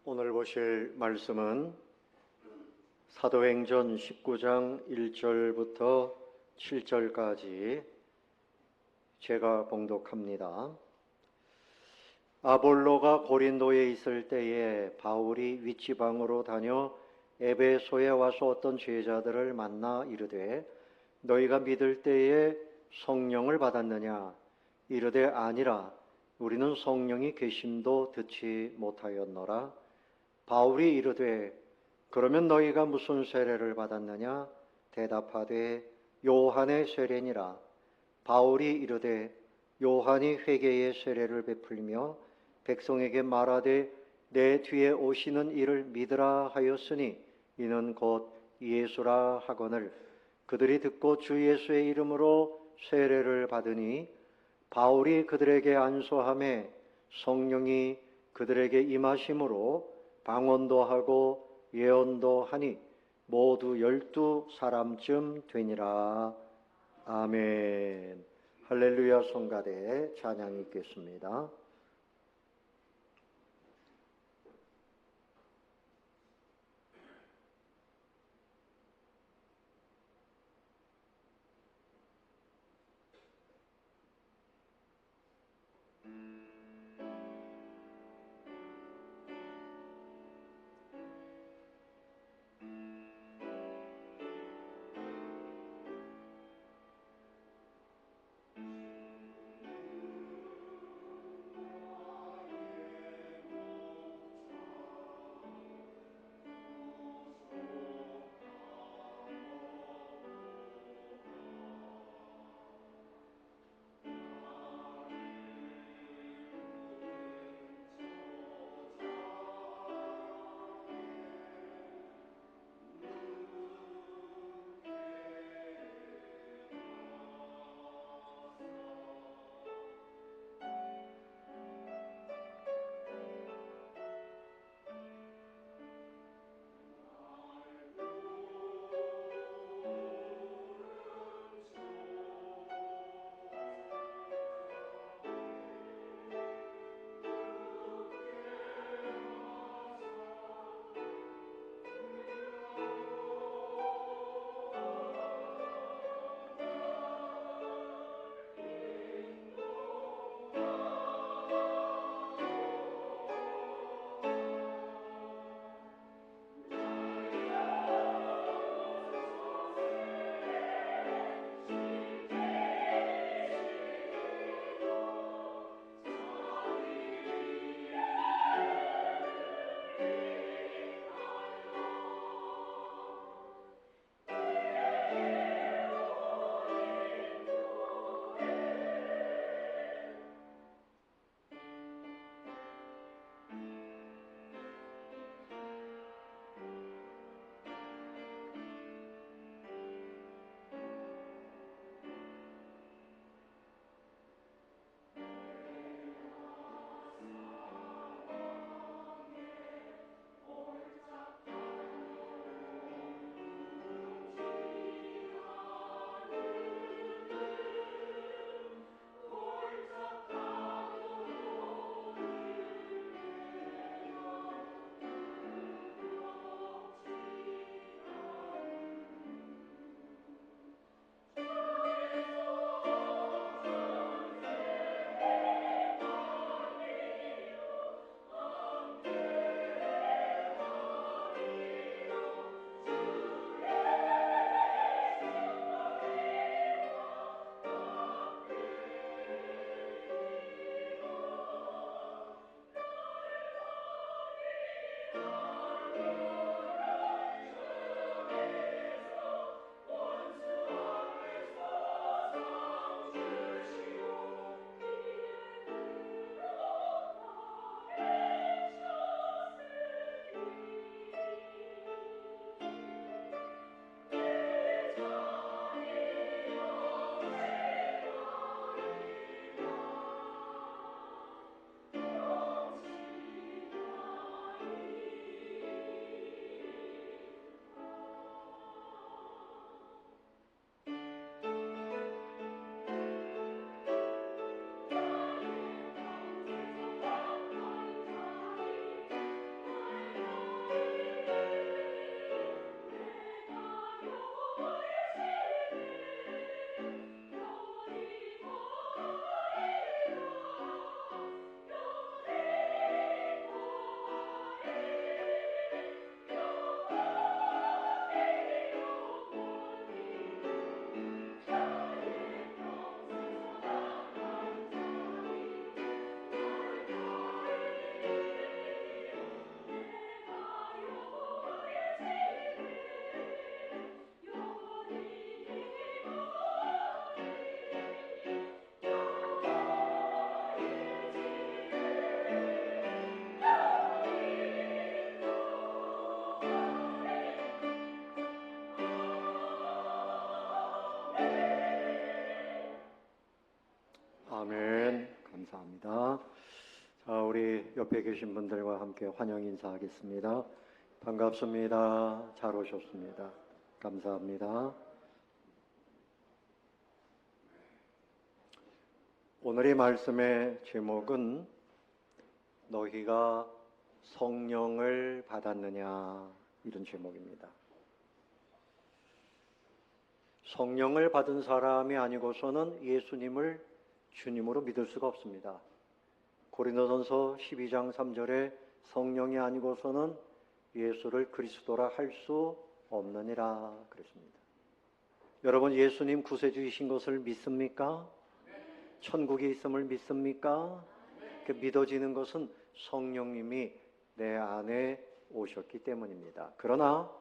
오늘 보실 말씀은 사도행전 19장 1절부터 7절까지 제가 봉독합니다. 아볼로가 고린도에 있을 때에 바울이 윗지방으로 다녀 에베소에 와서 어떤 제자들을 만나 이르되 너희가 믿을 때에 성령을 받았느냐? 이르되 아니라 우리는 성령이 계심도 듣지 못하였노라. 바울이 이르되 그러면 너희가 무슨 세례를 받았느냐? 대답하되 요한의 세례니라. 바울이 이르되 요한이 회개의 세례를 베풀며 백성에게 말하되 내 뒤에 오시는 이를 믿으라 하였으니 이는 곧 예수라 하거늘 그들이 듣고 주 예수의 이름으로 세례를 받으니 바울이 그들에게 안수하매 성령이 그들에게 임하심으로 방언도 하고 예언도 하니 모두 12사람쯤 되니라. 아멘. 할렐루야. 성가대 찬양이 있겠습니다. 옆에 계신 분들과 함께 환영 인사하겠습니다. 반갑습니다. 잘 오셨습니다. 감사합니다. 오늘의 말씀의 제목은 너희가 성령을 받았느냐, 이런 제목입니다. 성령을 받은 사람이 아니고서는 예수님을 주님으로 믿을 수가 없습니다. 고린도전서 12장 3절에 성령이 아니고서는 예수를 그리스도라 할 수 없느니라 그랬습니다. 여러분, 예수님 구세주이신 것을 믿습니까? 천국에 있음을 믿습니까? 그 믿어지는 것은 성령님이 내 안에 오셨기 때문입니다. 그러나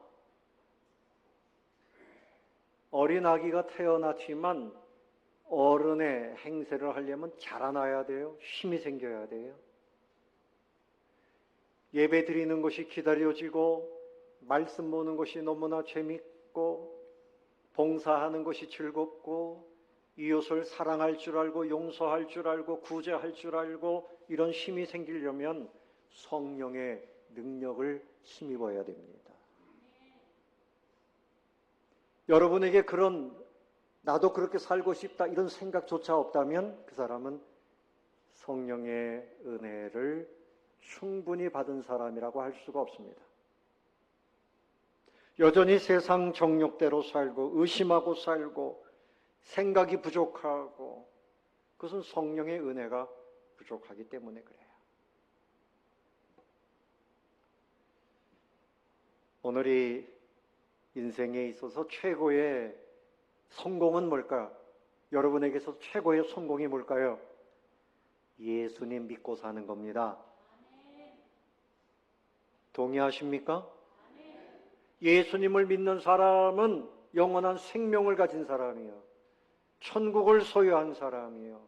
어린 아기가 태어났지만 어른의 행세를 하려면 자라나야 돼요. 힘이 생겨야 돼요. 예배 드리는 것이 기다려지고 말씀 보는 것이 너무나 재밌고 봉사하는 것이 즐겁고 이웃을 사랑할 줄 알고 용서할 줄 알고 구제할 줄 알고 이런 힘이 생기려면 성령의 능력을 힘입어야 됩니다. 여러분에게 그런 나도 그렇게 살고 싶다 이런 생각조차 없다면 그 사람은 성령의 은혜를 충분히 받은 사람이라고 할 수가 없습니다. 여전히 세상 정욕대로 살고 의심하고 살고 생각이 부족하고 그것은 성령의 은혜가 부족하기 때문에 그래요. 오늘이 인생에 있어서 최고의 성공은 뭘까? 여러분에게서 최고의 성공이 뭘까요? 예수님 믿고 사는 겁니다. 동의하십니까? 예수님을 믿는 사람은 영원한 생명을 가진 사람이에요. 천국을 소유한 사람이에요.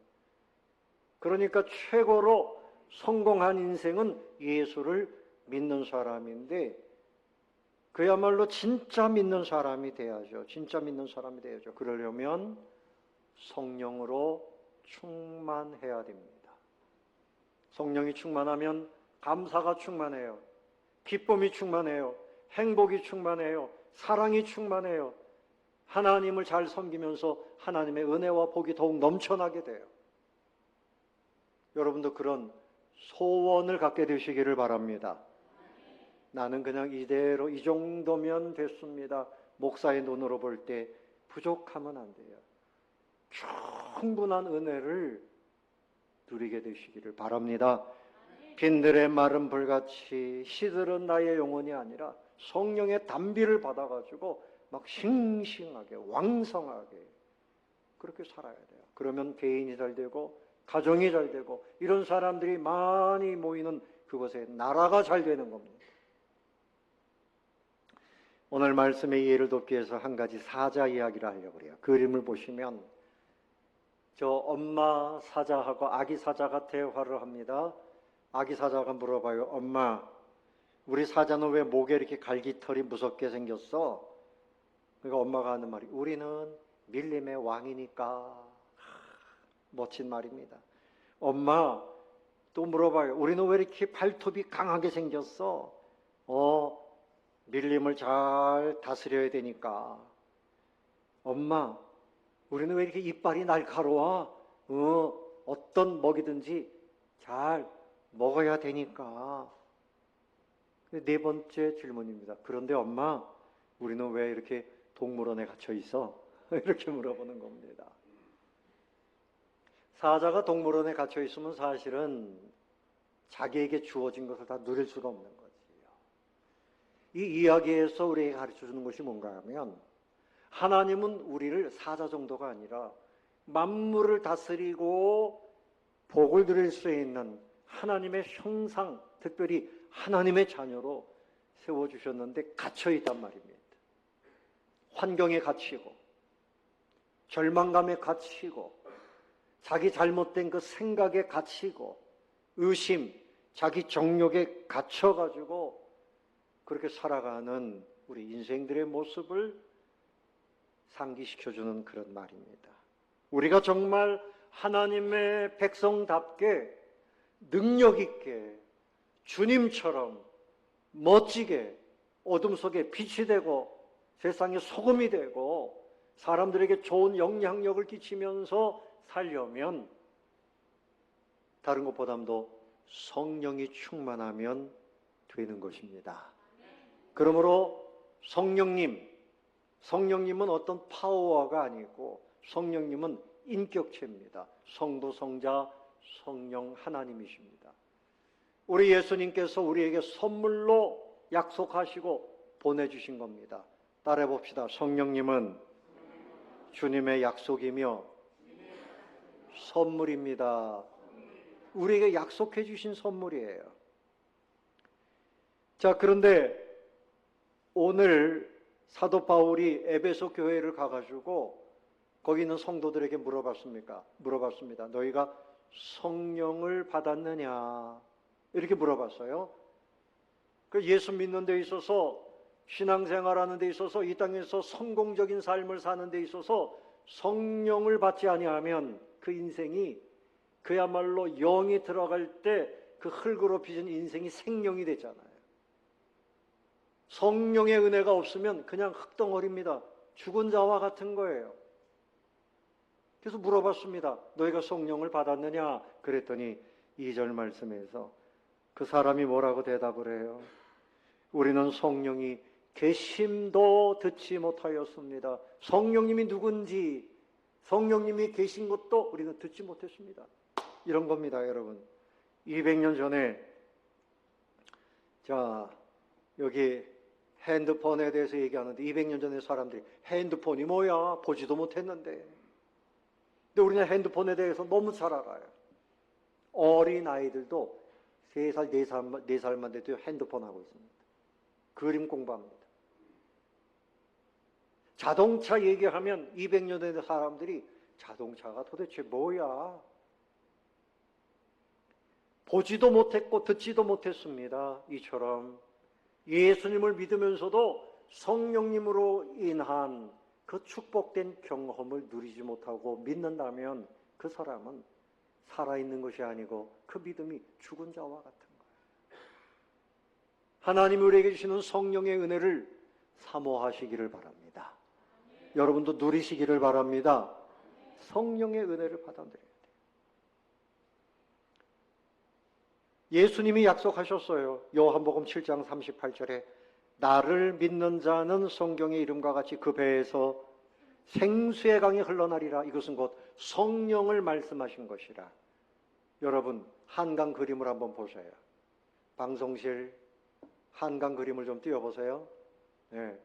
그러니까 최고로 성공한 인생은 예수를 믿는 사람인데 그야말로 진짜 믿는 사람이 돼야죠. 진짜 믿는 사람이 돼야죠. 그러려면 성령으로 충만해야 됩니다. 성령이 충만하면 감사가 충만해요. 기쁨이 충만해요. 행복이 충만해요. 사랑이 충만해요. 하나님을 잘 섬기면서 하나님의 은혜와 복이 더욱 넘쳐나게 돼요. 여러분도 그런 소원을 갖게 되시기를 바랍니다. 나는 그냥 이대로 이 정도면 됐습니다. 목사의 눈으로 볼 때 부족하면 안 돼요. 충분한 은혜를 누리게 되시기를 바랍니다. 빈들의 마른 불같이 시들은 나의 영혼이 아니라 성령의 단비를 받아가지고 막 싱싱하게 왕성하게 그렇게 살아야 돼요. 그러면 개인이 잘 되고 가정이 잘 되고 이런 사람들이 많이 모이는 그곳에 나라가 잘 되는 겁니다. 오늘 말씀의 이해를 돕기 위해서 한 가지 사자 이야기를 하려고 그래요. 그림을 보시면 저 엄마 사자하고 아기 사자가 대화를 합니다. 아기 사자가 물어봐요. 엄마, 우리 사자는 왜 목에 이렇게 갈기털이 무섭게 생겼어? 그러니까 엄마가 하는 말이 우리는 밀림의 왕이니까. 멋진 말입니다. 엄마, 또 물어봐요. 우리는 왜 이렇게 발톱이 강하게 생겼어? 밀림을 잘 다스려야 되니까. 엄마, 우리는 왜 이렇게 이빨이 날카로워? 어떤 먹이든지 잘 먹어야 되니까. 네 번째 질문입니다. 그런데 엄마, 우리는 왜 이렇게 동물원에 갇혀 있어? 이렇게 물어보는 겁니다. 사자가 동물원에 갇혀 있으면 사실은 자기에게 주어진 것을 다 누릴 수가 없는 거지요. 이 이야기에서 우리에게 가르쳐 주는 것이 뭔가 하면 하나님은 우리를 사자 정도가 아니라 만물을 다스리고 복을 누릴 수 있는 하나님의 형상, 특별히 하나님의 자녀로 세워주셨는데 갇혀있단 말입니다. 환경에 갇히고 절망감에 갇히고 자기 잘못된 그 생각에 갇히고 의심, 자기 정욕에 갇혀가지고 그렇게 살아가는 우리 인생들의 모습을 상기시켜주는 그런 말입니다. 우리가 정말 하나님의 백성답게 능력 있게 주님처럼 멋지게 어둠 속에 빛이 되고 세상의 소금이 되고 사람들에게 좋은 영향력을 끼치면서 살려면 다른 것보다도 성령이 충만하면 되는 것입니다. 그러므로 성령님은 어떤 파워가 아니고 성령님은 인격체입니다. 성도, 성자, 성령 하나님이십니다. 우리 예수님께서 우리에게 선물로 약속하시고 보내주신 겁니다. 따라해 봅시다. 성령님은 주님의 약속이며 선물입니다. 우리에게 약속해 주신 선물이에요. 자, 그런데 오늘 사도 바울이 에베소 교회를 가가지고 거기 있는 성도들에게 물어봤습니다. 너희가 성령을 받았느냐? 이렇게 물어봤어요. 그 예수 믿는 데 있어서 신앙생활하는 데 있어서 이 땅에서 성공적인 삶을 사는 데 있어서 성령을 받지 아니하면 그 인생이 그야말로 영이 들어갈 때 그 흙으로 빚은 인생이 생명이 되잖아요. 성령의 은혜가 없으면 그냥 흙덩어리입니다. 죽은 자와 같은 거예요. 그래서 물어봤습니다. 너희가 성령을 받았느냐? 그랬더니 2절 말씀에서 그 사람이 뭐라고 대답을 해요? 우리는 성령이 계심도 듣지 못하였습니다. 성령님이 누군지, 성령님이 계신 것도 우리는 듣지 못했습니다. 이런 겁니다, 여러분. 200년 전에 자, 여기 핸드폰에 대해서 얘기하는데 200년 전에 사람들이 핸드폰이 뭐야? 보지도 못했는데. 근데 우리는 핸드폰에 대해서 너무 잘 알아요. 어린 아이들도 3살, 4살만 돼도 핸드폰 하고 있습니다. 그림 공부합니다. 자동차 얘기하면 200년 전에 사람들이 자동차가 도대체 뭐야? 보지도 못했고 듣지도 못했습니다. 이처럼 예수님을 믿으면서도 성령님으로 인한 그 축복된 경험을 누리지 못하고 믿는다면 그 사람은 살아있는 것이 아니고 그 믿음이 죽은 자와 같은 거예요. 하나님이 우리에게 주시는 성령의 은혜를 사모하시기를 바랍니다. 여러분도 누리시기를 바랍니다. 성령의 은혜를 받아들여야 돼요. 예수님이 약속하셨어요. 요한복음 7장 38절에 나를 믿는 자는 성경의 이름과 같이 그 배에서 생수의 강이 흘러나리라. 이것은 곧 성령을 말씀하신 것이라. 여러분, 한강 그림을 한번 보세요. 방송실 한강 그림을 좀 띄워보세요. 네.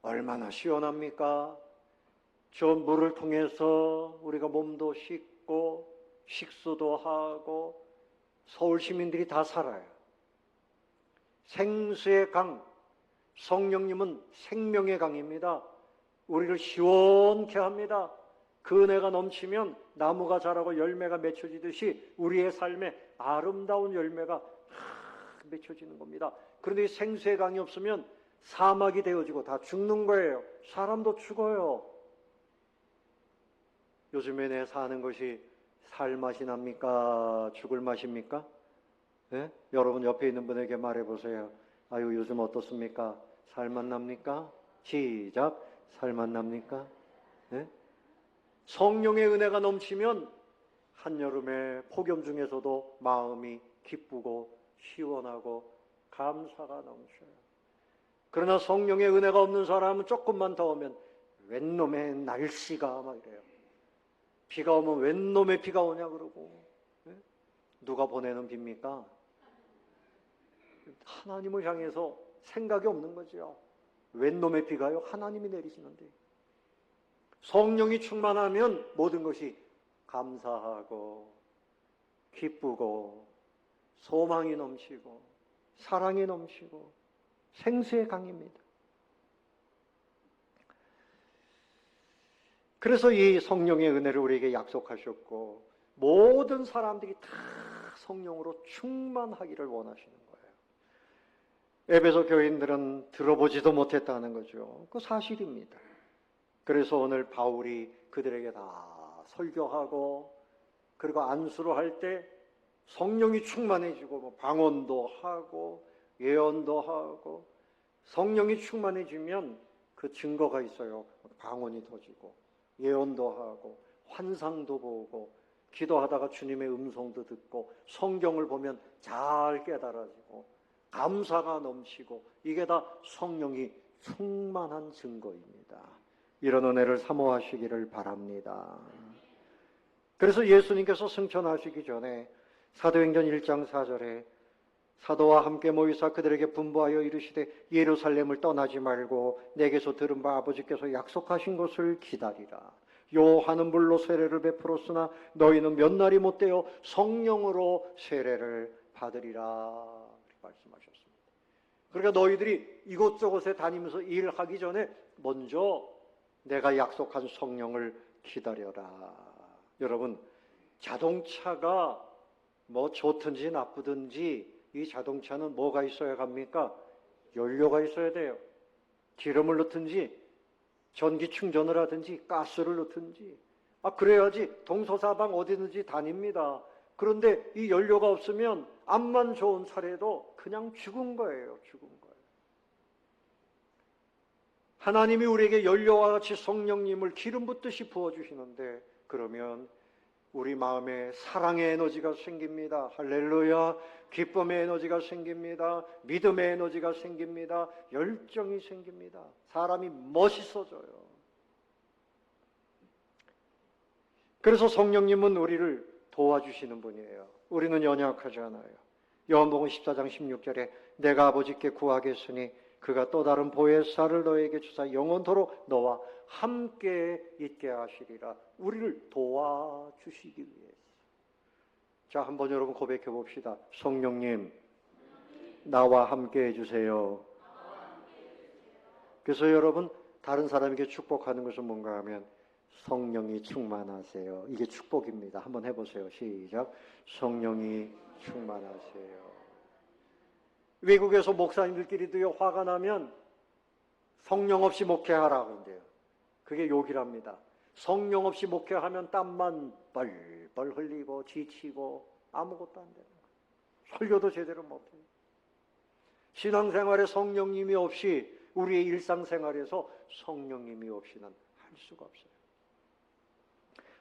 얼마나 시원합니까? 저 물을 통해서 우리가 몸도 씻고 식수도 하고 서울 시민들이 다 살아요. 생수의 강, 성령님은 생명의 강입니다. 우리를 시원케 합니다. 그 은혜가 넘치면 나무가 자라고 열매가 맺혀지듯이 우리의 삶에 아름다운 열매가 맺혀지는 겁니다. 그런데 이 생수의 강이 없으면 사막이 되어지고 다 죽는 거예요. 사람도 죽어요. 요즘에 내 사는 것이 살 맛이 납니까? 죽을 맛입니까? 네? 여러분 옆에 있는 분에게 말해보세요. 아유, 요즘 어떻습니까? 살맛 납니까? 시작. 살맛 납니까? 네? 성령의 은혜가 넘치면 한여름에 폭염 중에서도 마음이 기쁘고 시원하고 감사가 넘쳐요. 그러나 성령의 은혜가 없는 사람은 조금만 더우면 웬 놈의 날씨가 막 이래요. 비가 오면 웬 놈의 비가 오냐 그러고. 네? 누가 보내는 비입니까? 하나님을 향해서 생각이 없는 거죠. 웬 놈의 비가요? 하나님이 내리시는데. 성령이 충만하면 모든 것이 감사하고 기쁘고 소망이 넘치고 사랑이 넘치고 생수의 강입니다. 그래서 이 성령의 은혜를 우리에게 약속하셨고 모든 사람들이 다 성령으로 충만하기를 원하시는 거예요. 에베소 교인들은 들어보지도 못했다는 거죠. 그 사실입니다. 그래서 오늘 바울이 그들에게 다 설교하고 그리고 안수를 할 때 성령이 충만해지고 뭐 방언도 하고 예언도 하고 성령이 충만해지면 그 증거가 있어요. 방언이 터지고 예언도 하고 환상도 보고 기도하다가 주님의 음성도 듣고 성경을 보면 잘 깨달아지고 감사가 넘치고 이게 다 성령이 충만한 증거입니다. 이런 은혜를 사모하시기를 바랍니다. 그래서 예수님께서 승천하시기 전에 사도행전 1장 4절에 사도와 함께 모이사 그들에게 분부하여 이르시되 예루살렘을 떠나지 말고 내게서 들은 바 아버지께서 약속하신 것을 기다리라. 요한은 물로 세례를 베풀었으나 너희는 몇 날이 못되어 성령으로 세례를 받으리라 말씀하셨습니다. 그러니까 너희들이 이곳저곳에 다니면서 일하기 전에 먼저 내가 약속한 성령을 기다려라. 여러분, 자동차가 뭐 좋든지 나쁘든지 이 자동차는 뭐가 있어야 갑니까? 연료가 있어야 돼요. 기름을 넣든지 전기 충전을 하든지 가스를 넣든지 그래야지 동서사방 어디든지 다닙니다. 그런데 이 연료가 없으면 암만 좋은 차례도 그냥 죽은 거예요. 죽은 거예요. 하나님이 우리에게 연료와 같이 성령님을 기름 붓듯이 부어주시는데 그러면 우리 마음에 사랑의 에너지가 생깁니다. 할렐루야. 기쁨의 에너지가 생깁니다. 믿음의 에너지가 생깁니다. 열정이 생깁니다. 사람이 멋있어져요. 그래서 성령님은 우리를 도와주시는 분이에요. 우리는 연약하잖아요. 요한복음 14장 16절에 내가 아버지께 구하겠으니 그가 또 다른 보혜사를 너에게 주사 영원토록 너와 함께 있게 하시리라. 우리를 도와주시기 위해서. 자, 한번 여러분 고백해 봅시다. 성령님, 나와 함께 해주세요. 그래서 여러분 다른 사람에게 축복하는 것은 뭔가 하면 성령이 충만하세요. 이게 축복입니다. 한번 해보세요. 시작. 성령이 충만하세요. 외국에서 목사님들끼리도요, 화가 나면 성령 없이 목회하라 그런대요. 그게 욕이랍니다. 성령 없이 목회하면 땀만 뻘뻘 흘리고 지치고 아무것도 안 되는 거예요. 설교도 제대로 못해요. 신앙생활에 성령님이 없이 우리의 일상생활에서 성령님이 없이는 할 수가 없어요.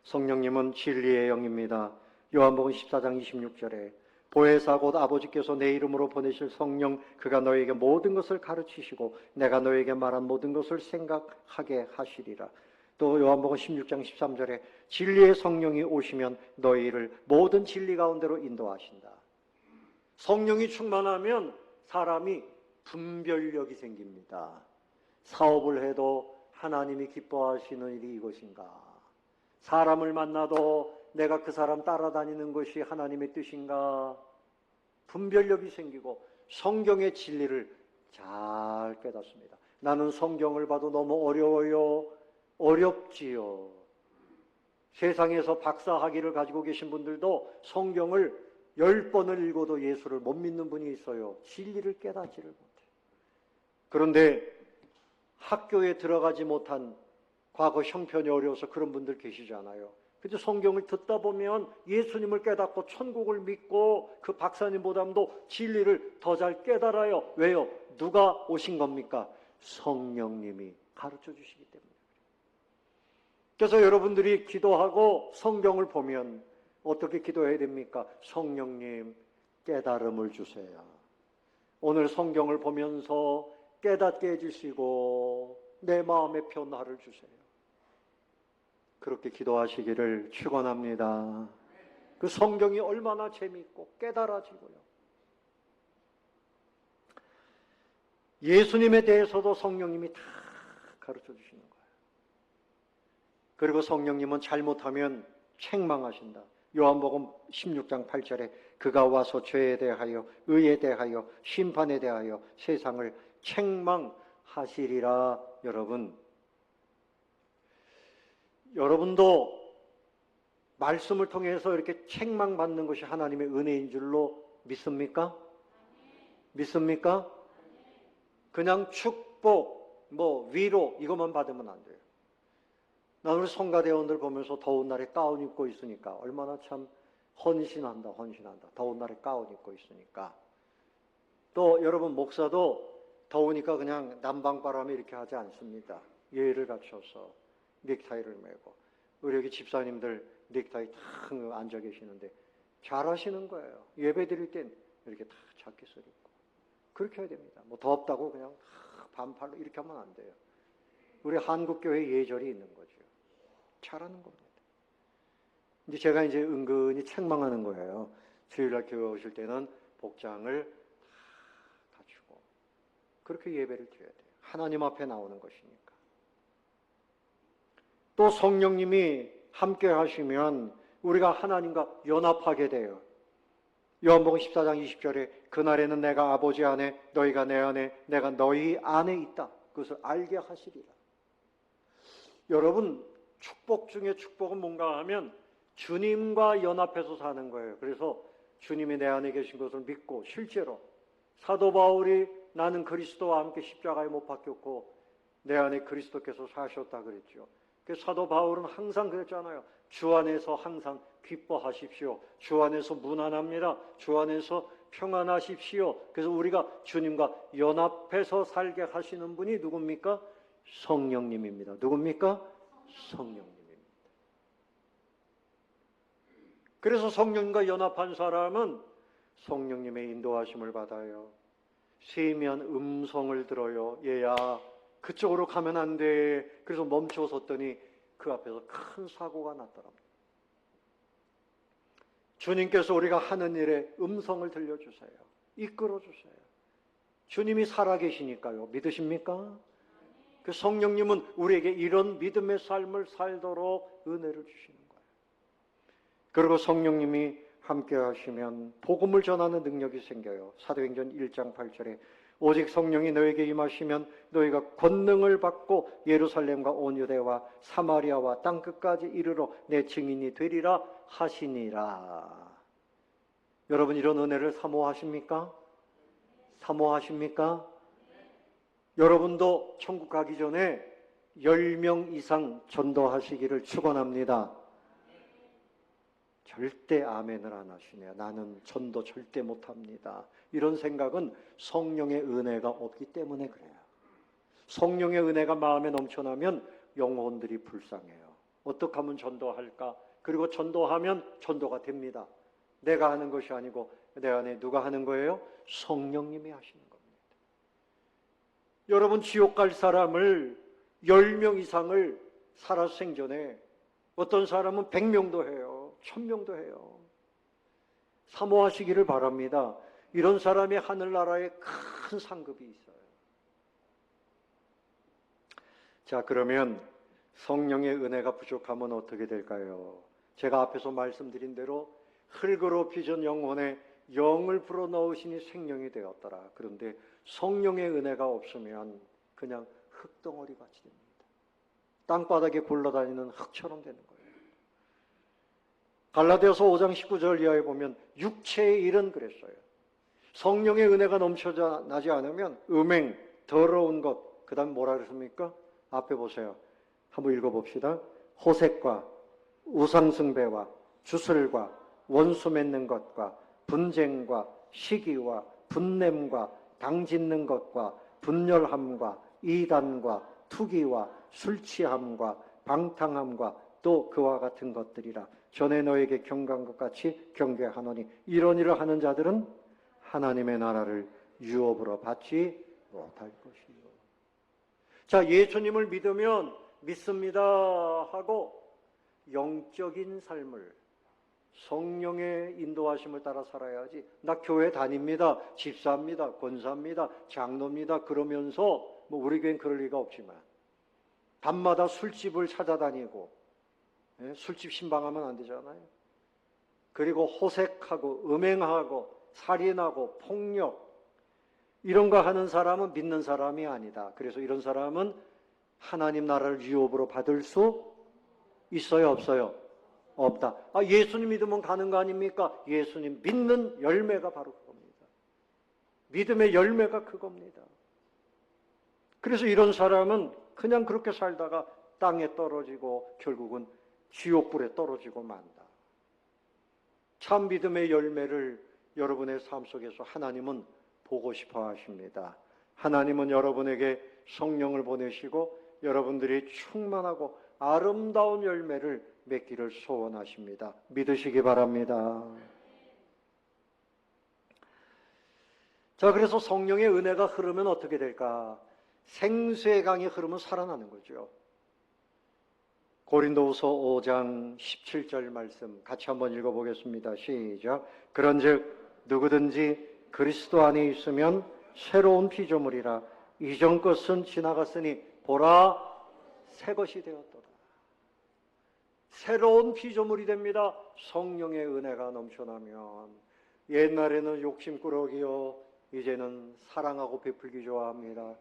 성령님은 진리의 영입니다. 요한복음 14장 26절에 보혜사 곧 아버지께서 내 이름으로 보내실 성령 그가 너에게 모든 것을 가르치시고 내가 너에게 말한 모든 것을 생각하게 하시리라. 또 요한복음 16장 13절에 진리의 성령이 오시면 너희를 모든 진리 가운데로 인도하신다. 성령이 충만하면 사람이 분별력이 생깁니다. 사업을 해도 하나님이 기뻐하시는 일이 이것인가? 사람을 만나도 내가 그 사람 따라다니는 것이 하나님의 뜻인가? 분별력이 생기고 성경의 진리를 잘 깨닫습니다. 나는 성경을 봐도 너무 어려워요. 어렵지요. 세상에서 박사학위를 가지고 계신 분들도 성경을 10번을 읽어도 예수를 못 믿는 분이 있어요. 진리를 깨닫지를 못해요. 그런데 학교에 들어가지 못한 과거 형편이 어려워서 그런 분들 계시잖아요. 근데 성경을 듣다 보면 예수님을 깨닫고 천국을 믿고 그 박사님보다도 진리를 더 잘 깨달아요. 왜요? 누가 오신 겁니까? 성령님이 가르쳐 주시기 때문에. 그래서 여러분들이 기도하고 성경을 보면 어떻게 기도해야 됩니까? 성령님 깨달음을 주세요. 오늘 성경을 보면서 깨닫게 해주시고 내 마음의 변화를 주세요. 그렇게 기도하시기를 축원합니다. 그 성경이 얼마나 재미있고 깨달아지고요. 예수님에 대해서도 성령님이 다 가르쳐 주시는 거예요. 그리고 성령님은 잘못하면 책망하신다. 요한복음 16장 8절에 그가 와서 죄에 대하여 의에 대하여 심판에 대하여 세상을 책망하시리라. 여러분도 말씀을 통해서 이렇게 책망받는 것이 하나님의 은혜인 줄로 믿습니까? 믿습니까? 그냥 축복, 위로 이것만 받으면 안 돼요. 나 우리 성가대원들 보면서 더운 날에 가운 입고 있으니까 얼마나 참 헌신한다, 헌신한다. 더운 날에 가운 입고 있으니까. 또 여러분 목사도 더우니까 그냥 난방바람에 이렇게 하지 않습니다. 예의를 갖춰서 넥타이를 메고. 우리 여기 집사님들 넥타이 탁 앉아 계시는데 잘하시는 거예요. 예배 드릴 땐 이렇게 다 자켓을 입고. 그렇게 해야 됩니다. 뭐 덥다고 그냥 반팔로 이렇게 하면 안 돼요. 우리 한국교회 예절이 있는 거죠. 잘하는 겁니다. 근데 제가 이제 은근히 책망하는 거예요. 주일날 교회 오실 때는 복장을 다 갖추고 그렇게 예배를 드려야 돼요. 하나님 앞에 나오는 것이니까. 또 성령님이 함께 하시면 우리가 하나님과 연합하게 돼요. 요한복음 14장 20절에 그날에는 내가 아버지 안에 너희가 내 안에 내가 너희 안에 있다. 그것을 알게 하시리라. 여러분 축복 중에 축복은 뭔가 하면 주님과 연합해서 사는 거예요. 그래서 주님이 내 안에 계신 것을 믿고 실제로 사도 바울이 나는 그리스도와 함께 십자가에 못 박혔고 내 안에 그리스도께서 사셨다 그랬죠. 그래서 사도 바울은 항상 그랬잖아요. 주 안에서 항상 기뻐하십시오. 주 안에서 무난합니다. 주 안에서 평안하십시오. 그래서 우리가 주님과 연합해서 살게 하시는 분이 누굽니까? 성령님입니다. 누굽니까? 성령님입니다. 그래서 성령님과 연합한 사람은 성령님의 인도하심을 받아요. 세미한 음성을 들어요. 얘야 그쪽으로 가면 안 돼. 그래서 멈춰 섰더니 그 앞에서 큰 사고가 났더랍니다. 주님께서 우리가 하는 일에 음성을 들려주세요. 이끌어주세요. 주님이 살아계시니까요. 믿으십니까? 그 성령님은 우리에게 이런 믿음의 삶을 살도록 은혜를 주시는 거예요. 그리고 성령님이 함께 하시면 복음을 전하는 능력이 생겨요. 사도행전 1장 8절에 오직 성령이 너에게 임하시면 너희가 권능을 받고 예루살렘과 온 유대와 사마리아와 땅끝까지 이르러 내 증인이 되리라 하시니라. 여러분 이런 은혜를 사모하십니까? 사모하십니까? 여러분도 천국 가기 전에 10명 이상 전도하시기를 축원합니다. 절대 아멘을 안 하시네요. 나는 전도 절대 못합니다. 이런 생각은 성령의 은혜가 없기 때문에 그래요. 성령의 은혜가 마음에 넘쳐나면 영혼들이 불쌍해요. 어떻게 하면 전도할까? 그리고 전도하면 전도가 됩니다. 내가 하는 것이 아니고 내 안에 누가 하는 거예요? 성령님이 하시는 겁니다. 여러분 지옥 갈 사람을 10명 이상을 살아 생전에 어떤 사람은 100명도 해요. 1000명도 해요. 사모하시기를 바랍니다. 이런 사람이 하늘나라에 큰 상급이 있어요. 자, 그러면 성령의 은혜가 부족하면 어떻게 될까요? 제가 앞에서 말씀드린 대로 흙으로 빚은 영혼에 영을 불어넣으시니 생명이 되었더라. 그런데 성령의 은혜가 없으면 그냥 흙덩어리 같이 됩니다. 땅바닥에 굴러다니는 흙처럼 되는 거예요. 갈라디아서 5장 19절 이하에 보면 육체의 일은 그랬어요. 성령의 은혜가 넘쳐나지 않으면 음행, 더러운 것, 그 다음 뭐라 그랬습니까? 앞에 보세요. 한번 읽어봅시다. 호색과 우상숭배와 주술과 원수 맺는 것과 분쟁과 시기와 분냄과 당짓는 것과 분열함과 이단과 투기와 술취함과 방탕함과 또 그와 같은 것들이라. 전에 너에게 경고한 것 같이 경계하노니 이런 일을 하는 자들은 하나님의 나라를 유업으로 받지 못할 것이요. 자, 예수님을 믿으면 믿습니다 하고 영적인 삶을 성령의 인도하심을 따라 살아야지. 나 교회 다닙니다, 집사입니다, 권사입니다, 장로입니다 그러면서 뭐 우리 교회는 그럴 리가 없지만 밤마다 술집을 찾아다니고 술집 신방하면 안 되잖아요. 그리고 호색하고 음행하고 살인하고 폭력 이런 거 하는 사람은 믿는 사람이 아니다. 그래서 이런 사람은 하나님 나라를 유업으로 받을 수 있어요, 없어요? 없다. 아, 예수님 믿으면 가는 거 아닙니까? 예수님 믿는 열매가 바로 그겁니다. 믿음의 열매가 그겁니다. 그래서 이런 사람은 그냥 그렇게 살다가 땅에 떨어지고 결국은 지옥불에 떨어지고 만다. 참 믿음의 열매를 여러분의 삶 속에서 하나님은 보고 싶어 하십니다. 하나님은 여러분에게 성령을 보내시고 여러분들이 충만하고 아름다운 열매를 맺기를 소원하십니다. 믿으시기 바랍니다. 자, 그래서 성령의 은혜가 흐르면 어떻게 될까? 생수의 강이 흐르면 살아나는 거죠. 고린도후서 5장 17절 말씀 같이 한번 읽어보겠습니다. 시작. 그런즉 누구든지 그리스도 안에 있으면 새로운 피조물이라 이전 것은 지나갔으니 보라 새 것이 되었도다. 새로운 피조물이 됩니다. 성령의 은혜가 넘쳐나면. 옛날에는 욕심꾸러기요, 이제는 사랑하고 베풀기 좋아합니다.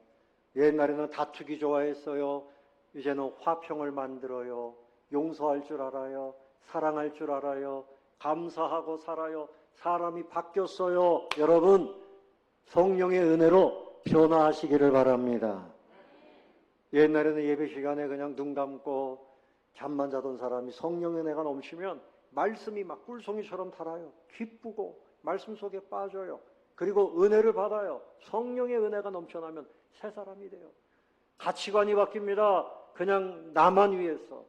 옛날에는 다투기 좋아했어요. 이제는 화평을 만들어요. 용서할 줄 알아요. 사랑할 줄 알아요. 감사하고 살아요. 사람이 바뀌었어요. 여러분, 성령의 은혜로 변화하시기를 바랍니다. 옛날에는 예배 시간에 그냥 눈 감고 잠만 자던 사람이 성령의 은혜가 넘치면 말씀이 막 꿀송이처럼 달아요. 기쁘고 말씀 속에 빠져요. 그리고 은혜를 받아요. 성령의 은혜가 넘쳐나면 새 사람이 돼요. 가치관이 바뀝니다. 그냥 나만 위해서,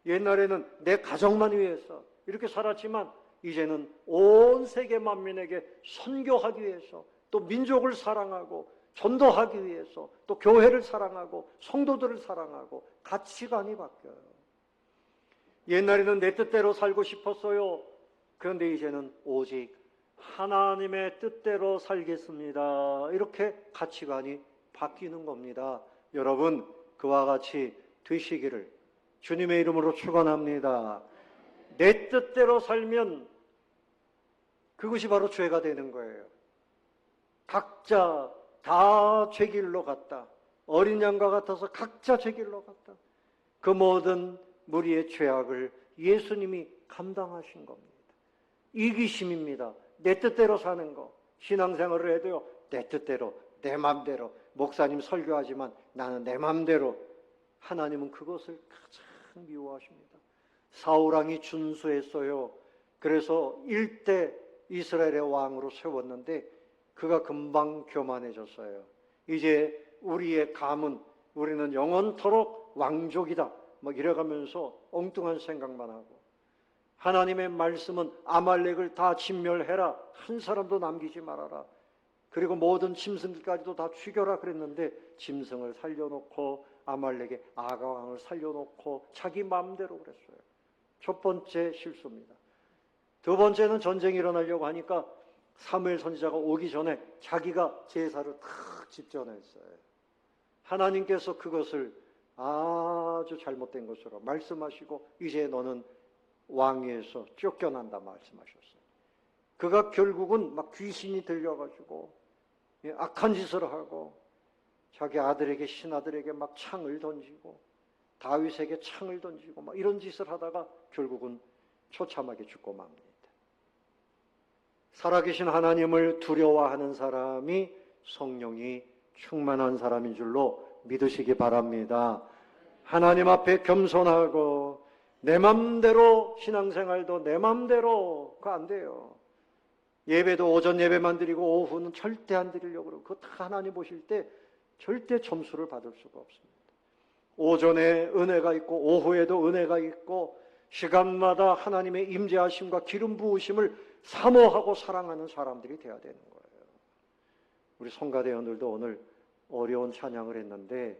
옛날에는 내 가정만 위해서 이렇게 살았지만 이제는 온 세계 만민에게 선교하기 위해서, 또 민족을 사랑하고 전도하기 위해서, 또 교회를 사랑하고 성도들을 사랑하고 가치관이 바뀌어요. 옛날에는 내 뜻대로 살고 싶었어요. 그런데 이제는 오직 하나님의 뜻대로 살겠습니다. 이렇게 가치관이 바뀌는 겁니다. 여러분, 그와 같이 되시기를 주님의 이름으로 축원합니다. 내 뜻대로 살면 그것이 바로 죄가 되는 거예요. 각자 다 죄 길로 갔다. 어린 양과 같아서 각자 죄 길로 갔다. 그 모든 무리의 죄악을 예수님이 감당하신 겁니다. 이기심입니다. 내 뜻대로 사는 거. 신앙생활을 해도요, 내 뜻대로, 내 맘대로. 목사님 설교하지만 나는 내 맘대로. 하나님은 그것을 가장 미워하십니다. 사울왕이 준수했어요. 그래서 1대 이스라엘의 왕으로 세웠는데 그가 금방 교만해졌어요. 이제 우리의 감은 우리는 영원토록 왕족이다, 막 이래가면서 엉뚱한 생각만 하고, 하나님의 말씀은 아말렉을 다 진멸해라, 한 사람도 남기지 말아라, 그리고 모든 짐승들까지도 다 죽여라 그랬는데 짐승을 살려놓고 아말렉의 아가왕을 살려놓고 자기 마음대로 그랬어요. 첫 번째 실수입니다. 두 번째는 전쟁이 일어나려고 하니까 사무엘 선지자가 오기 전에 자기가 제사를 탁 집전했어요. 하나님께서 그것을 아주 잘못된 것으로 말씀하시고 이제 너는 왕위에서 쫓겨난다 말씀하셨어요. 그가 결국은 막 귀신이 들려가지고 악한 짓을 하고 자기 아들에게, 신아들에게 막 창을 던지고 다윗에게 창을 던지고 막 이런 짓을 하다가 결국은 처참하게 죽고 맙니다. 살아계신 하나님을 두려워하는 사람이 성령이 충만한 사람인 줄로 믿으시기 바랍니다. 하나님 앞에 겸손하고 내 맘대로 신앙생활도 내 맘대로 그거 안 돼요. 예배도 오전 예배만 드리고 오후는 절대 안 드리려고 그러고 그거 다 하나님 보실 때 절대 점수를 받을 수가 없습니다. 오전에 은혜가 있고 오후에도 은혜가 있고 시간마다 하나님의 임재하심과 기름 부으심을 사모하고 사랑하는 사람들이 되어야 되는 거예요. 우리 성가대원들도 오늘 어려운 찬양을 했는데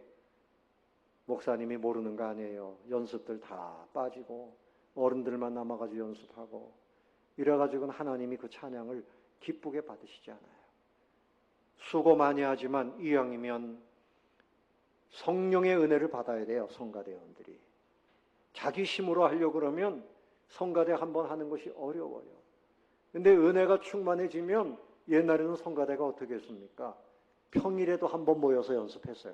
목사님이 모르는 거 아니에요. 연습들 다 빠지고 어른들만 남아가지고 연습하고 이래가지고는 하나님이 그 찬양을 기쁘게 받으시지 않아요. 수고 많이 하지만 이왕이면 성령의 은혜를 받아야 돼요. 성가대원들이 자기 힘으로 하려고 그러면 성가대 한번 하는 것이 어려워요. 근데 은혜가 충만해지면, 옛날에는 성가대가 어떻게 했습니까? 평일에도 한번 모여서 연습했어요.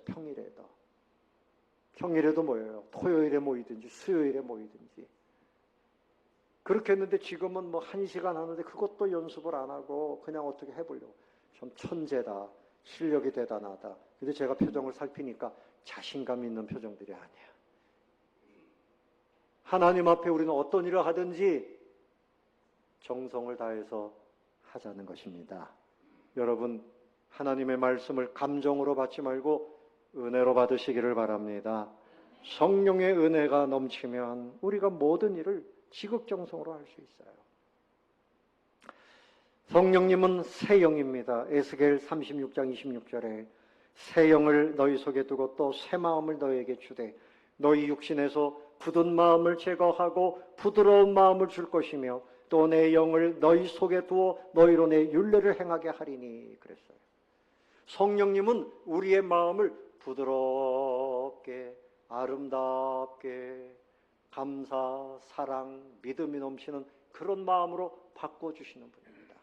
평일에도 모여요. 토요일에 모이든지 수요일에 모이든지. 그렇게 했는데 지금은 뭐 1시간 하는데 그것도 연습을 안 하고 그냥 어떻게 해보려고. 좀 천재다, 실력이 대단하다. 근데 제가 표정을 살피니까 자신감 있는 표정들이 아니야. 하나님 앞에 우리는 어떤 일을 하든지 정성을 다해서 하자는 것입니다. 여러분, 하나님의 말씀을 감정으로 받지 말고 은혜로 받으시기를 바랍니다. 성령의 은혜가 넘치면 우리가 모든 일을 지극정성으로 할 수 있어요. 성령님은 새 영입니다. 에스겔 36장 26절에 새 영을 너희 속에 두고 또 새 마음을 너희에게 주되 너희 육신에서 굳은 마음을 제거하고 부드러운 마음을 줄 것이며 또 내 영을 너희 속에 두어 너희로 내 율례를 행하게 하리니 그랬어요. 성령님은 우리의 마음을 부드럽게 아름답게 감사, 사랑, 믿음이 넘치는 그런 마음으로 바꿔주시는 분입니다.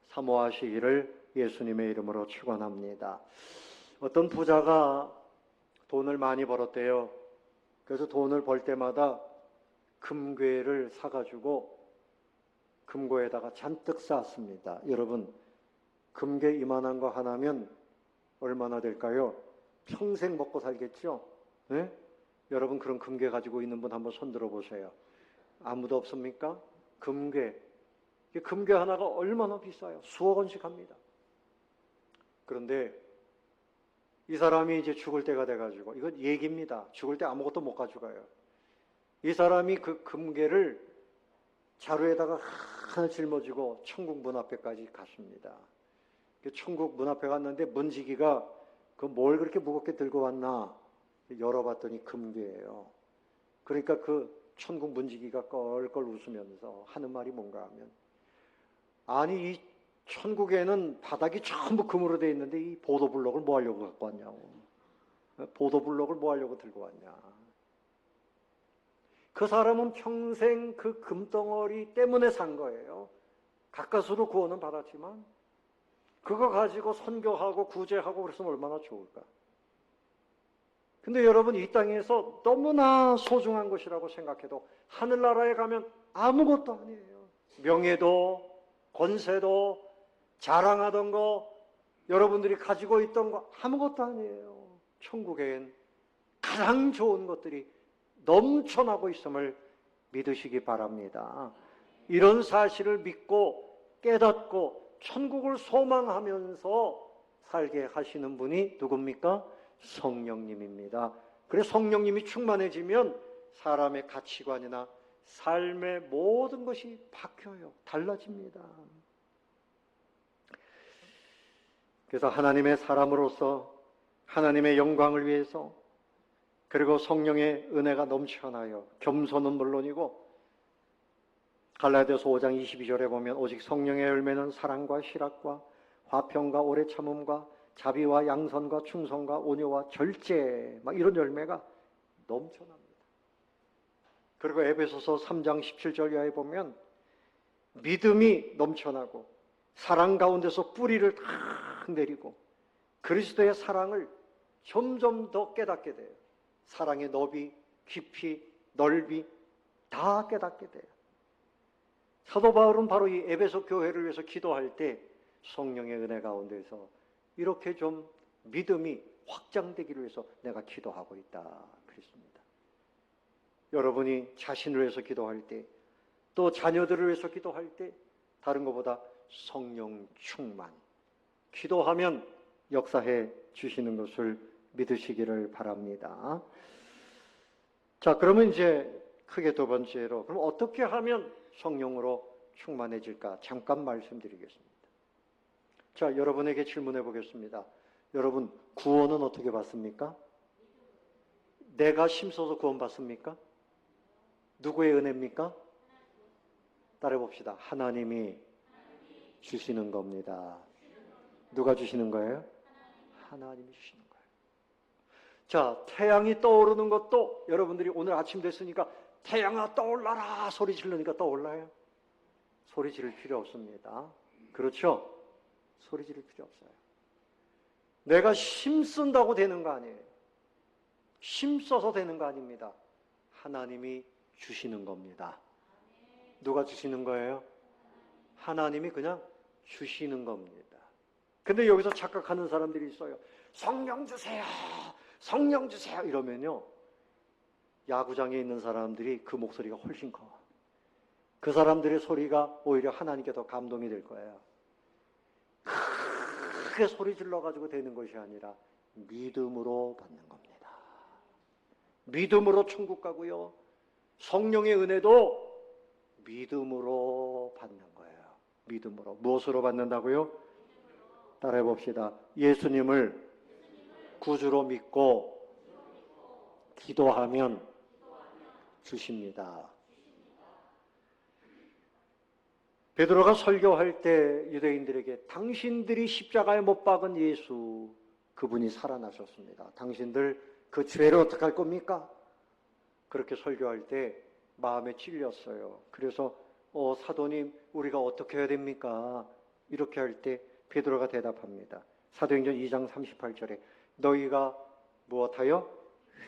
사모하시기를 예수님의 이름으로 축원합니다. 어떤 부자가 돈을 많이 벌었대요. 그래서 돈을 벌 때마다 금괴를 사가지고 금고에다가 잔뜩 쌓았습니다. 여러분, 금괴 이만한 거 하나면 얼마나 될까요? 평생 먹고 살겠죠? 네? 여러분 그런 금괴 가지고 있는 분 한번 손 들어보세요. 아무도 없습니까? 금괴. 금괴 하나가 얼마나 비싸요? 수억 원씩 합니다. 그런데 이 사람이 이제 죽을 때가 돼가지고, 이건 얘기입니다. 죽을 때 아무것도 못 가져가요. 이 사람이 그 금괴를 자루에다가 하나 짊어지고 천국 문 앞에까지 갔습니다. 천국 문 앞에 갔는데 문지기가 그 뭘 그렇게 무겁게 들고 왔나 열어봤더니 금괴예요. 그러니까 그 천국 문지기가 껄껄 웃으면서 하는 말이 뭔가 하면, 아니 이 천국에는 바닥이 전부 금으로 되어 있는데 이 보도블록을 뭐 하려고 갖고 왔냐고. 보도블록을 뭐 하려고 들고 왔냐. 그 사람은 평생 그 금덩어리 때문에 산 거예요. 가까스로 구원은 받았지만 그거 가지고 선교하고 구제하고 그랬으면 얼마나 좋을까. 근데 여러분, 이 땅에서 너무나 소중한 것이라고 생각해도 하늘나라에 가면 아무것도 아니에요. 명예도 권세도 자랑하던 거, 여러분들이 가지고 있던 거 아무것도 아니에요. 천국엔 가장 좋은 것들이 넘쳐나고 있음을 믿으시기 바랍니다. 이런 사실을 믿고 깨닫고 천국을 소망하면서 살게 하시는 분이 누굽니까? 성령님입니다. 그래서 성령님이 충만해지면 사람의 가치관이나 삶의 모든 것이 바뀌어요. 달라집니다. 그래서 하나님의 사람으로서 하나님의 영광을 위해서, 그리고 성령의 은혜가 넘쳐나요. 겸손은 물론이고, 갈라디아서 5장 22절에 보면 오직 성령의 열매는 사랑과 희락과 화평과 오래 참음과 자비와 양선과 충성과 온유와 절제, 막 이런 열매가 넘쳐납니다. 그리고 에베소서 3장 17절 이하에 보면 믿음이 넘쳐나고 사랑 가운데서 뿌리를 탁 내리고 그리스도의 사랑을 점점 더 깨닫게 돼요. 사랑의 너비, 깊이, 넓이 다 깨닫게 돼요. 사도 바울은 바로 이 에베소 교회를 위해서 기도할 때 성령의 은혜 가운데서 이렇게 좀 믿음이 확장되기를 위해서 내가 기도하고 있다 그랬습니다. 여러분이 자신을 위해서 기도할 때, 또 자녀들을 위해서 기도할 때 다른 것보다 성령 충만, 기도하면 역사해 주시는 것을 믿으시기를 바랍니다. 자, 그러면 이제 크게 두 번째로, 그럼 어떻게 하면 성령으로 충만해질까 잠깐 말씀드리겠습니다. 자, 여러분에게 질문해 보겠습니다. 여러분, 구원은 어떻게 받습니까? 내가 힘써서 구원 받습니까? 누구의 은혜입니까? 따라해 봅시다. 하나님이 주시는 겁니다. 누가 주시는 거예요? 하나님이 주시는 거예요. 자, 태양이 떠오르는 것도 여러분들이 오늘 아침 됐으니까 태양아 떠올라라 소리 지르니까 떠올라요? 소리 지를 필요 없습니다. 그렇죠? 소리 지를 필요 없어요. 내가 힘쓴다고 되는 거 아니에요. 힘써서 되는 거 아닙니다. 하나님이 주시는 겁니다. 누가 주시는 거예요? 하나님이 그냥 주시는 겁니다. 근데 여기서 착각하는 사람들이 있어요. 성령 주세요. 성령 주세요. 이러면요, 야구장에 있는 사람들이 그 목소리가 훨씬 커. 그 사람들의 소리가 오히려 하나님께 더 감동이 될 거예요. 크게 소리 질러가지고 되는 것이 아니라 믿음으로 받는 겁니다. 믿음으로 천국 가고요. 성령의 은혜도 믿음으로 받는 거예요. 믿음으로. 무엇으로 받는다고요? 따라해 봅시다. 예수님을 구주로 믿고 기도하면 주십니다. 베드로가 설교할 때 유대인들에게 당신들이 십자가에 못 박은 예수, 그분이 살아나셨습니다. 당신들 그 죄를 어떻게 할 겁니까? 그렇게 설교할 때 마음에 찔렸어요. 그래서 사도님, 우리가 어떻게 해야 됩니까? 이렇게 할 때 베드로가 대답합니다. 사도행전 2장 38절에 너희가 무엇하여?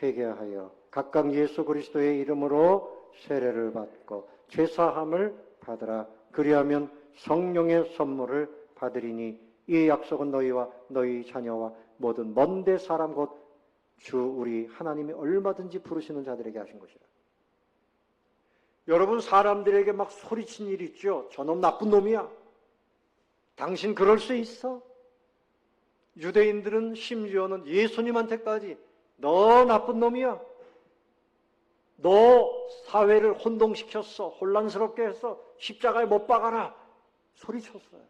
회개하여 각각 예수 그리스도의 이름으로 세례를 받고 죄사함을 받으라. 그리하면 성령의 선물을 받으리니 이 약속은 너희와 너희 자녀와 모든 먼데 사람 곧 주 우리 하나님이 얼마든지 부르시는 자들에게 하신 것이라. 여러분, 사람들에게 막 소리친 일 있죠? 저놈 나쁜 놈이야. 당신 그럴 수 있어? 유대인들은 심지어는 예수님한테까지 너 나쁜 놈이야. 너 사회를 혼동시켰어. 혼란스럽게 해서 십자가에 못 박아라. 소리쳤어요.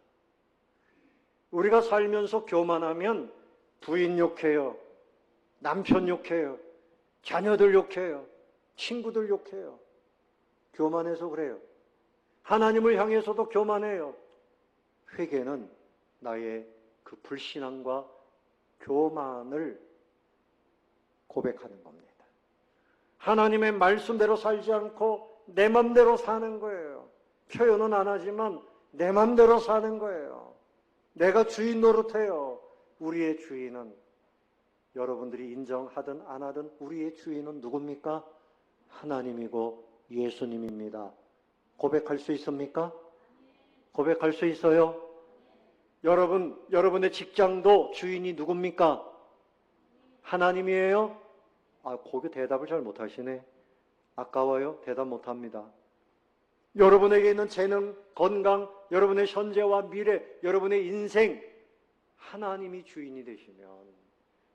우리가 살면서 교만하면 부인 욕해요. 남편 욕해요. 자녀들 욕해요. 친구들 욕해요. 교만해서 그래요. 하나님을 향해서도 교만해요. 회개는 나의 그 불신앙과 교만을 고백하는 겁니다. 하나님의 말씀대로 살지 않고 내 맘대로 사는 거예요. 표현은 안 하지만 내 맘대로 사는 거예요. 내가 주인 노릇해요. 우리의 주인은, 여러분들이 인정하든 안 하든 우리의 주인은 누굽니까? 하나님이고 예수님입니다. 고백할 수 있습니까? 고백할 수 있어요? 여러분의 직장도 주인이 누굽니까? 하나님이에요? 거기 대답을 잘 못하시네. 아까워요? 대답 못합니다. 여러분에게 있는 재능, 건강, 여러분의 현재와 미래, 여러분의 인생, 하나님이 주인이 되시면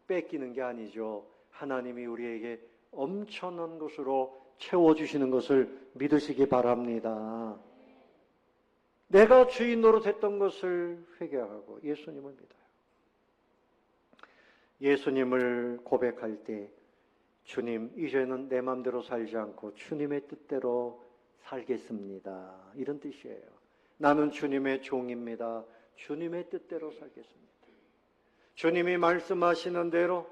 뺏기는 게 아니죠. 하나님이 우리에게 엄청난 것으로 채워주시는 것을 믿으시기 바랍니다. 내가 주인 노릇했던 것을 회개하고 예수님을 믿어요. 예수님을 고백할 때 주님, 이제는 내 마음대로 살지 않고 주님의 뜻대로 살겠습니다. 이런 뜻이에요. 나는 주님의 종입니다. 주님의 뜻대로 살겠습니다. 주님이 말씀하시는 대로,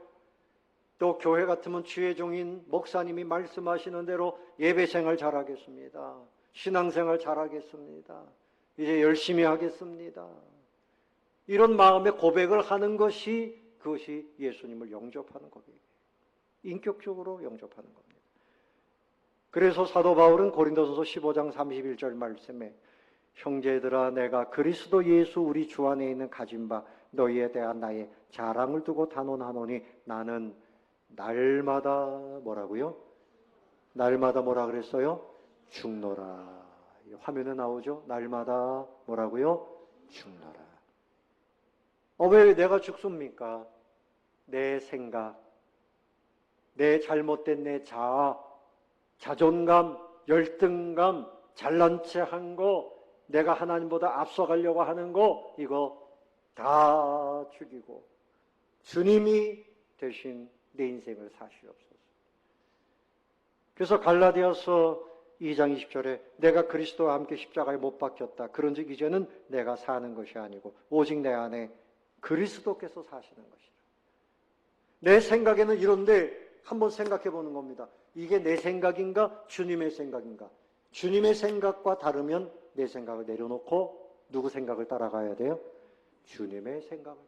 또 교회 같으면 주의 종인 목사님이 말씀하시는 대로 예배생활 잘하겠습니다. 신앙생활 잘하겠습니다. 이제 열심히 하겠습니다. 이런 마음의 고백을 하는 것이, 그것이 예수님을 영접하는 고백이에요. 인격적으로 영접하는 겁니다. 그래서 사도 바울은 고린도전서 15장 31절 말씀에 형제들아, 내가 그리스도 예수 우리 주 안에 있는 가진 바 너희에 대한 나의 자랑을 두고 단언하노니 나는 날마다 뭐라고요? 날마다 뭐라 그랬어요? 죽노라. 화면에 나오죠? 날마다 뭐라고요? 죽노라. 왜 내가 죽습니까? 내 생각, 내 잘못된 내 자아, 자존감, 열등감, 잘난 체 한 거, 내가 하나님보다 앞서가려고 하는 거, 이거 다 죽이고 주님이 대신 내 인생을 사시옵소서. 그래서 갈라디아서 2장 20절에 내가 그리스도와 함께 십자가에 못 박혔다. 그런즉 이제는 내가 사는 것이 아니고 오직 내 안에 그리스도께서 사시는 것이라. 내 생각에는 이런데 한번 생각해 보는 겁니다. 이게 내 생각인가? 주님의 생각인가? 주님의 생각과 다르면 내 생각을 내려놓고 누구 생각을 따라가야 돼요? 주님의 생각을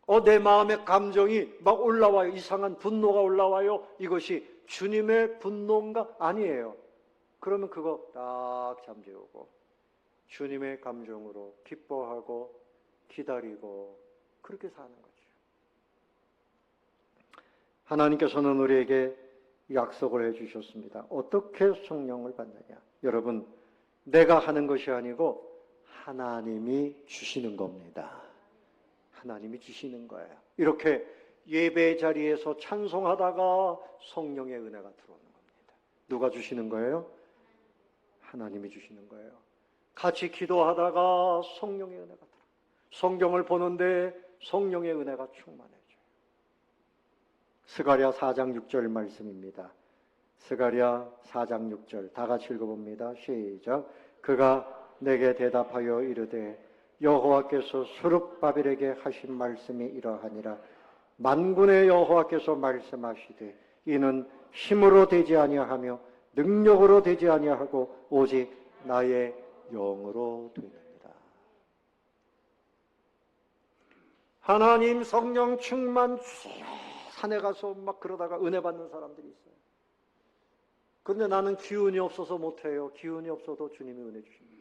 따라가요. 내 마음의 감정이 막 올라와요. 이상한 분노가 올라와요. 이것이 주님의 분노인가? 아니에요. 그러면 그거 딱 잠재우고 주님의 감정으로 기뻐하고 기다리고 그렇게 사는 거죠. 하나님께서는 우리에게 약속을 해주셨습니다. 어떻게 성령을 받느냐? 여러분, 내가 하는 것이 아니고 하나님이 주시는 겁니다. 하나님이 주시는 거예요. 이렇게 예배 자리에서 찬송하다가 성령의 은혜가 들어오는 겁니다. 누가 주시는 거예요? 하나님이 주시는 거예요. 같이 기도하다가 성령의 은혜가 들어요. 성경을 보는데 성령의 은혜가 충만해져요. 스가랴 4장 6절 말씀입니다. 스가랴 4장 6절 다 같이 읽어봅니다. 시작. 그가 내게 대답하여 이르되 여호와께서 스룹바벨에게 하신 말씀이 이러하니라. 만군의 여호와께서 말씀하시되 이는 힘으로 되지 아니하며 능력으로 되지 아니하고 오직 나의 영으로 되느니라. 하나님 성령 충만 주세요. 산에 가서 막 그러다가 은혜 받는 사람들이 있어요. 그런데 나는 기운이 없어서 못해요. 기운이 없어도 주님이 은혜 주십니다.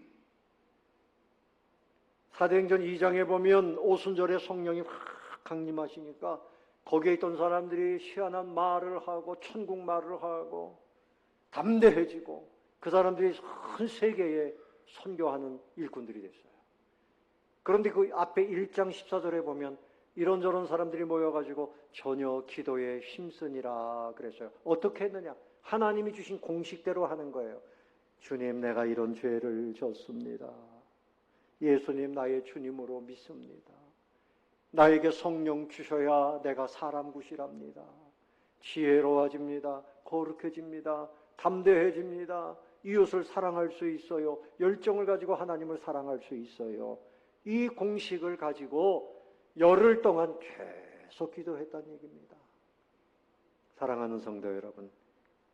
사도행전 2장에 보면 오순절에 성령이 확 강림하시니까 거기에 있던 사람들이 희한한 말을 하고 천국 말을 하고 담대해지고 그 사람들이 전 세계에 선교하는 일꾼들이 됐어요. 그런데 그 앞에 1장 14절에 보면 이런저런 사람들이 모여가지고 전혀 기도에 힘쓰니라 그랬어요. 어떻게 했느냐? 하나님이 주신 공식대로 하는 거예요. 주님, 내가 이런 죄를 졌습니다. 예수님, 나의 주님으로 믿습니다. 나에게 성령 주셔야 내가 사람 구실합니다. 지혜로워집니다. 거룩해집니다. 담대해집니다. 이웃을 사랑할 수 있어요. 열정을 가지고 하나님을 사랑할 수 있어요. 이 공식을 가지고 열흘 동안 계속 기도했다는 얘기입니다. 사랑하는 성도 여러분,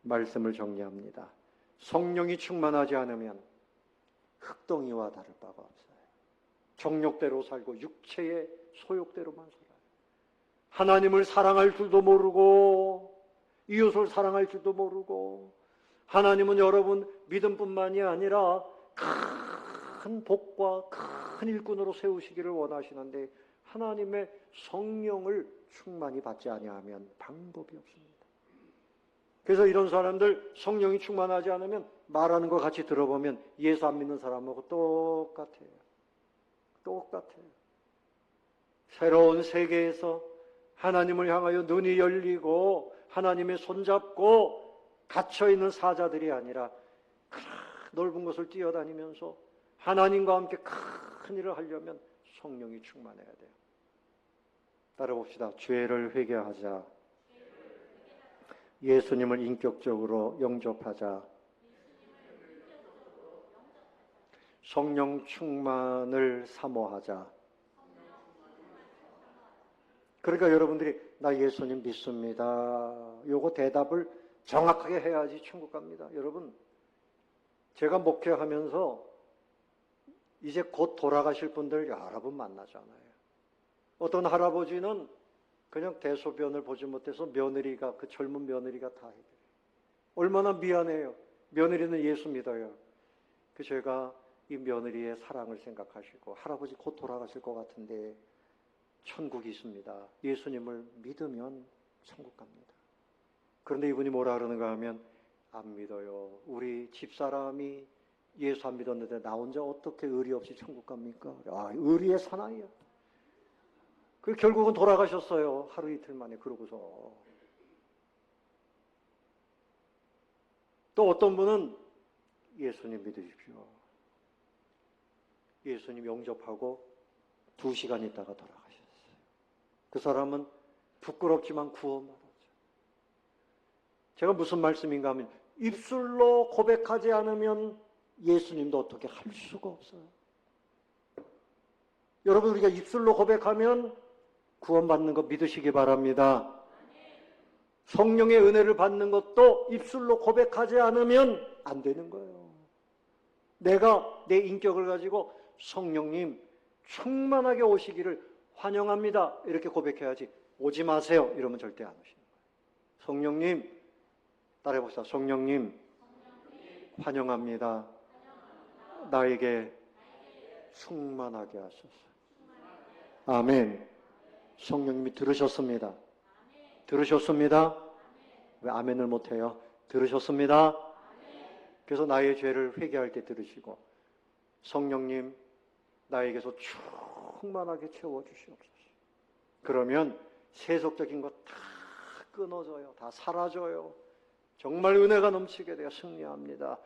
말씀을 정리합니다. 성령이 충만하지 않으면 흙덩이와 다를 바가 없어요. 정욕대로 살고 육체의 소욕대로만 살아요. 하나님을 사랑할 줄도 모르고 이웃을 사랑할 줄도 모르고 하나님은 여러분 믿음뿐만이 아니라 큰 복과 큰 일꾼으로 세우시기를 원하시는데 하나님의 성령을 충만히 받지 아니하면 방법이 없습니다. 그래서 이런 사람들 성령이 충만하지 않으면 말하는 거 같이 들어보면 예수 안 믿는 사람하고 똑같아요. 똑같아요. 새로운 세계에서 하나님을 향하여 눈이 열리고 하나님의 손잡고 갇혀있는 사자들이 아니라 넓은 곳을 뛰어다니면서 하나님과 함께 큰 일을 하려면 성령이 충만해야 돼요. 따라봅시다. 죄를 회개하자. 예수님을 인격적으로 영접하자. 성령 충만을 사모하자. 그러니까 여러분들이 나 예수님 믿습니다. 요거 대답을 정확하게 해야지 천국 갑니다. 여러분, 제가 목회하면서 이제 곧 돌아가실 분들 여러 분 만나잖아요. 어떤 할아버지는 그냥 대소변을 보지 못해서 며느리가, 그 젊은 며느리가 다 해결해요. 얼마나 미안해요. 며느리는 예수 믿어요. 그 제가 이 며느리의 사랑을 생각하시고 할아버지 곧 돌아가실 것 같은데 천국이 있습니다. 예수님을 믿으면 천국 갑니다. 그런데 이분이 뭐라 그러는가 하면 안 믿어요. 우리 집사람이 예수 안 믿었는데 나 혼자 어떻게 의리 없이 천국 갑니까? 아, 의리의 사나이야. 그 결국은 돌아가셨어요. 하루 이틀 만에. 그러고서 또 어떤 분은 예수님 믿으십시오. 예수님 영접하고 2시간 있다가 돌아가셨어요. 그 사람은 부끄럽지만 구원받았죠. 제가 무슨 말씀인가 하면 입술로 고백하지 않으면 예수님도 어떻게 할 수가 없어요. 여러분, 우리가 입술로 고백하면 구원받는 거 믿으시기 바랍니다. 성령의 은혜를 받는 것도 입술로 고백하지 않으면 안 되는 거예요. 내가 내 인격을 가지고 성령님 충만하게 오시기를 환영합니다. 이렇게 고백해야지 오지 마세요. 이러면 절대 안 오시는 거예요. 성령님, 따라해봅시다. 성령님, 환영합니다. 나에게 충만하게 하소서. 아멘. 성령님이 들으셨습니다. 들으셨습니다. 왜 아멘을 못해요? 들으셨습니다? 그래서 나의 죄를 회개할 때 들으시고, 성령님 나에게서 충만하게 채워주시옵소서. 그러면 세속적인 것 다 끊어져요. 다 사라져요. 정말 은혜가 넘치게 되어 승리합니다.